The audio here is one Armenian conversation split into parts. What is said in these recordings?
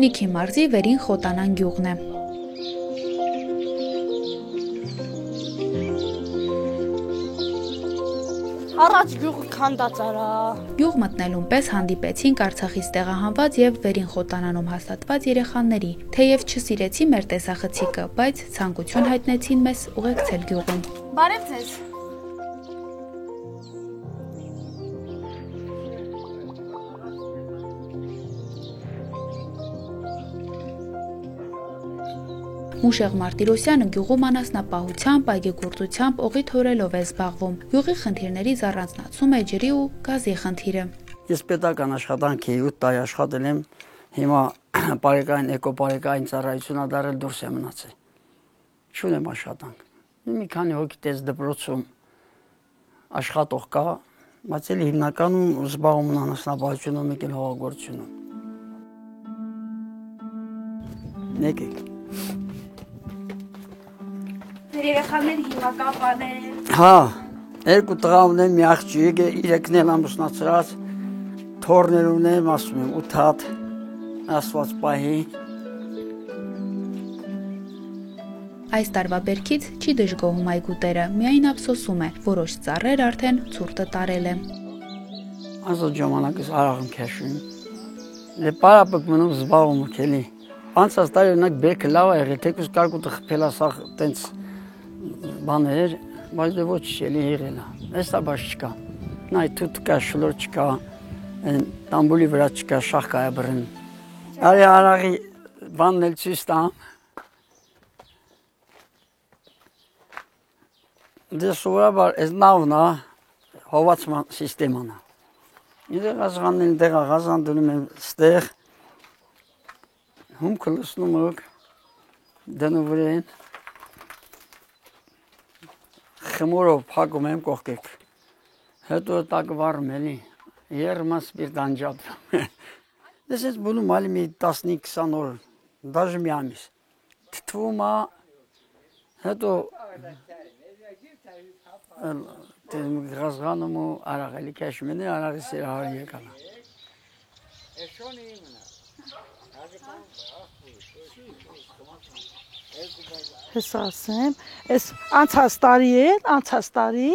Սյունիքի մարզի Վերին Խոտանան գյուղն է։ Առաջ գյուղը քանդած արա։ Գյուղ մտնելուն պես հանդիպեցինք Արցախից տեղահանված եւ Վերին Խոտանանում հաստատված երեխաների։ Թեև չսիրեցի մեր տեսախցիկը, բայց ցանկություն հայտնեցին մեզ ուղեկցել գյուղում։ Բարև ձեզ։ Մուշեղ Մարտիրոսյանը գյուղում անասնապահությամբ, այգեգործությամբ, օղի թորելով է զբաղվում։ Գյուղի խնդիրներից առանձնացում է ջրի ու գազի խնդիրը։ Ես պետական աշխատանքի 8 տարի աշխատել եմ, հիմա բարեկային էկոպարեկային ծառայություն ադարել դուրս եմ մնացել։ Չունեմ աշխատանք։ Մի քանի հոգի տես դպրոցում աշխատող կա, բայց էլ հիմնականում զբաղվում են անասնապահությունով, մեկ էլ հողագործությունով։ Եկեք։ Երեխաները հիմա կապան են։ Հա, երկու տղա ունեմ, մի աղջիկ է, 3-ն էլ ամուսնացրած, թորներ ունեմ, ասում եմ 8 հատ, Աստված պահի։ Այս տարվա բերքից չի դժգոհում այգու տերը, միայն ափսոսում է, որոշ ծառեր արդեն ցուրտը տարել է։ Անցած ժամանակս արաղ եմ քաշում։ Դե պարապակ մնում զբաղվում եք էլի։ Անցած տարի օրինակ բերքը լավ է եղել, թեկուզ կարկուտը խփել ասա տենց բաներ, բայց դե ոչ էլի եղել է։ Էստա բաց չկա։ Նայ թութ կա, շլոր չկա, տամբուլի վրա չկա, շախ կա բռն։ Արի արաղի բանն էլ ցույց տամ։ Դե սովորաբար այս նավն է, հովացման սիստեման է։ Իդե գազանն դեղա գազան դնում եմ ստեղ։ Հումքը լսնում եք, դնում վրեն։ Խմորով փակում եմ կողքեք։ Հետո տակ վառում էլի, երմա սպիրտ անջատվում։ Դες ես բունում ալի մի 15-20 օր, դաժ մի ամիս։ Թթվում է, հետո գազանում ու արաղ էլի քաշում են, արաղի սիրահարի եկալ է։ Հեսա ասեմ, այս անցած տարի,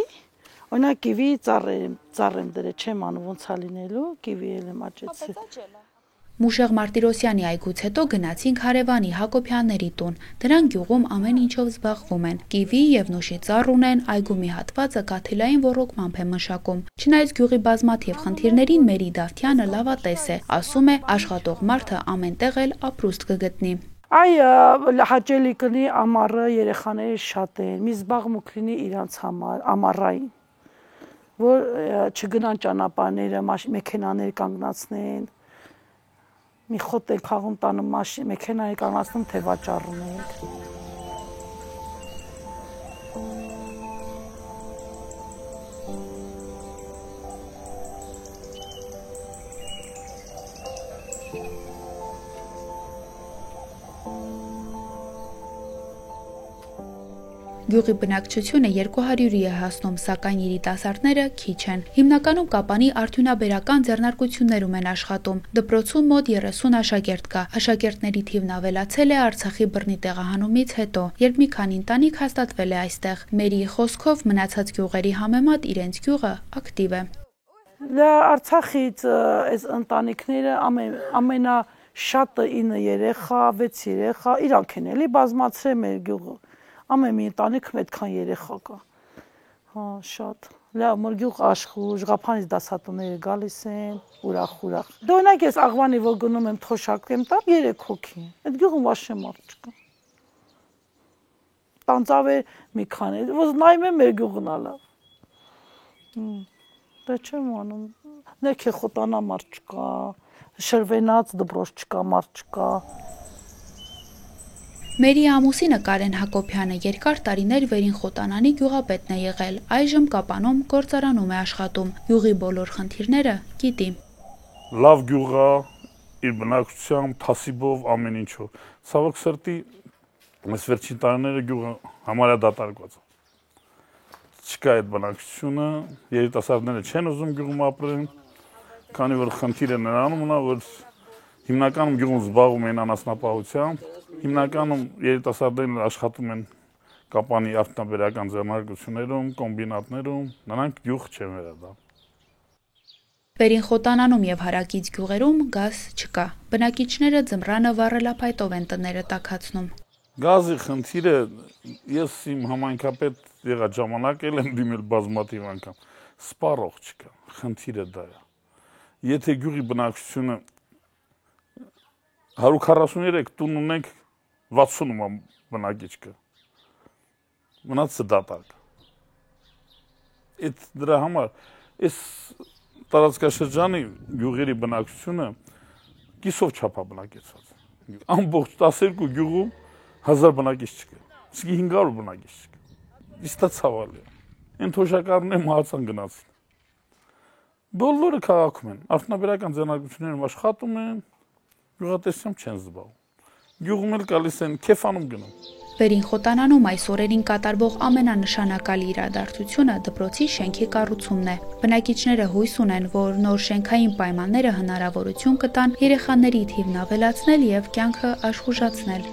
օրինակ կիվի ծառեմ դրե չեմ անում ոնց է լինելու, կիվի էլ եմ աճեցել։ Մուշեղ Մարտիրոսյանի այգուց հետո գնացինք հարևանի Հակոբյանների տուն։ Դրանք գյուղում ամեն ինչով զբաղվում են։ Կիվի եւ նուշի ծառ ունեն, այգու մի հատվածը կաթիլային ոռոգմամբ է մշակում։ Չնայած գյուղի բազմաթիվ խնդիրներին Մերի Դավթյանը լավատես է, ասում է, աշխատող մարդը ամենտեղ էլ ապրուստ կգտնի։ Այ հաճելի կլինի ամառը երեխաները շատ են, մի զբաղմունք լինի իրանց համար, ամառային, որ չգնան ճանապարհները, մեքենաներ կանգնացնեն, մի խոտ են քաղում տանը մեքենայի կանգնացնում, թե վաճառում ենք։ Գյուղի բնակչությունը 200-ի է հասնում, սակայն երիտասարդները քիչ են։ Հիմնականում Կապանի արդյունաբերական ձեռնարկություններում են աշխատում։ Դպրոցում մոտ 30 աշակերտ կա։ Աշակերտների թիվն ավելացել է Արցախի բռնի տեղահանումից հետո, երբ մի քանի ընտանիք հաստատվել է այստեղ։ Մերիի խոսքով մնացած գյուղերի համեմատ իրենց գյուղը ակտիվ է։ Արցախից այս ընտանիքները ամենաշատը 9 երեխա, 6 երեխա, իրանք են էլի բազմացրել մեր գյուղը։ Ամեն մի ընտանիք այդքան երեխա կա։ Հա, շատ։ Լավ, մեր գյուղ աշխուժ, Ղափանից դասատուները գալիս են, ուրախ։ Դե օրինակ ես աղվանի որ գնում եմ թոշակ եմ տամ 3 հոգի։ Այդ գյուղում ոչ մարդ չկա։ Տանձավ է մի քանի, որ նայում եմ մեր գյուղն ալա։ Դե չեմ անում։ Ներքե խոտանա մարդ չկա, շրվենած դպրոց չկա, մարդ չկա։ Մերի ամուսինը Կարեն Հակոբյանը երկար տարիներ Վերին Խոտանանի գյուղապետն է եղել, այժմ Կապանում գործարանում է աշխատում, յուղի բոլոր խնդիրները գիտի։ Լավ գյուղ է, իր բնակչությամբ, թասիբով, ամեն ինչով։ Ցավոք սրտի, այս վերջին տարիները գյուղը համարյա դատարկված է։ Չկա այդ բնակչությունը, երիտասարդները չեն ուզում գյուղում ապրեն, քանի որ խնդիրը նրանում է, որ Հիմնականում գյուղում զբաղվում են անասնապահությամբ, հիմնականում երիտասարդներն աշխատում են կապանի արդյունաբերական ձեռնարկություններում, կոմբինատներում, նրանք գյուղ չեն վերադառնում։ Վերին Խոտանանում եւ հարակից գյուղերում գազ չկա։ Բնակիչները ձմռանը վառելափայտով են տները տաքացնում։ Գազի խնդիրը ես իմ համայնքապետ եղած ժամանակ եմ դիմել բազմաթիվ անգամ։ Սպառող չկա, խնդիրը դա է։ Եթե գյուղի բնակչությունը 143 տուն ունենք 60 բնակիչ կա։ Մնացը դատարկ։ Այդ դրա համար այս տարածքաշրջանի գյուղերի բնակչությունը կիսով չափաբնակեցված։ Ամբողջ 12 գյուղում 1000 բնակիչ չկա։ Իսկ 500 բնակիչ չկա։ Իսկ դա ցավալի է։ Այն թոշակառները մահացան գնացին։ Բոլորը քաղաքում են, արդյունաբերական ձեռնարկություններում աշխատում են, գյուղատնտեսությամբ չեն զբաղվում։ Գյուղում էլ գալիս են քեֆանում գնում։ Վերին Խոտանանում այս օրերին կատարվող ամենանշանակալի իրադարձությունը դպրոցի շենքի կառուցումն է։ Բնակիչները հույս ունեն, որ նոր շենքային պայմանները հնարավորություն կտան երեխաների թիվն ավելացնել եւ կյանքը աշխուժացնել։